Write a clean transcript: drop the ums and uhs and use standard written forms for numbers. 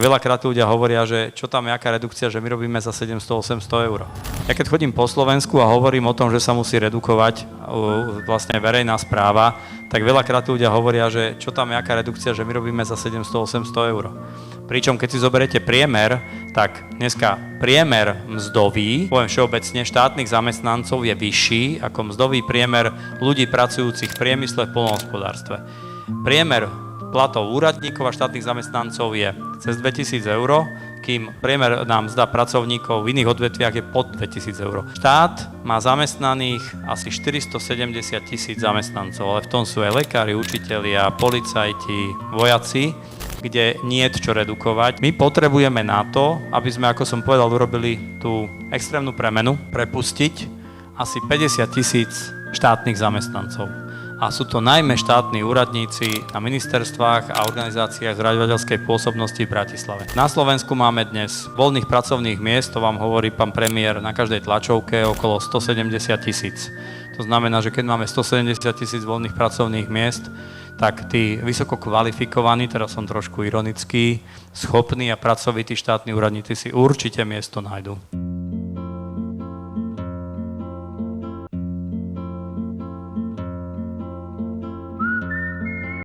Veľakrát ľudia hovoria, že čo tam je, aká redukcia, že my robíme za 700-800 eur. Ja keď chodím po Slovensku a hovorím o tom, že sa musí redukovať vlastne verejná správa, tak veľakrát ľudia hovoria, že čo tam je, aká redukcia, že my robíme za 700-800 eur. Pričom keď si zoberiete priemer, tak dneska priemer mzdový, poviem všeobecne, štátnych zamestnancov je vyšší ako mzdový priemer ľudí pracujúcich v priemysle, v poľnohospodárstve. Priemer platov úradníkov a štátnych zamestnancov je cez 2000 eur, kým priemerná mzda pracovníkov v iných odvetviach je pod 2000 eur. Štát má zamestnaných asi 470 000 zamestnancov, ale v tom sú aj lekári, učitelia, policajti, vojaci, kde nie je čo redukovať. My potrebujeme na to, aby sme, ako som povedal, urobili tú extrémnu premenu, prepustiť asi 50 000 štátnych zamestnancov. A sú to najmä štátni úradníci na ministerstvách a organizáciách zriaďovateľskej pôsobnosti v Bratislave. Na Slovensku máme dnes voľných pracovných miest, to vám hovorí pán premiér na každej tlačovke, okolo 170 000. To znamená, že keď máme 170 000 voľných pracovných miest, tak tí vysoko kvalifikovaní, teraz som trošku ironický, schopní a pracovití štátni úradníci si určite miesto nájdú.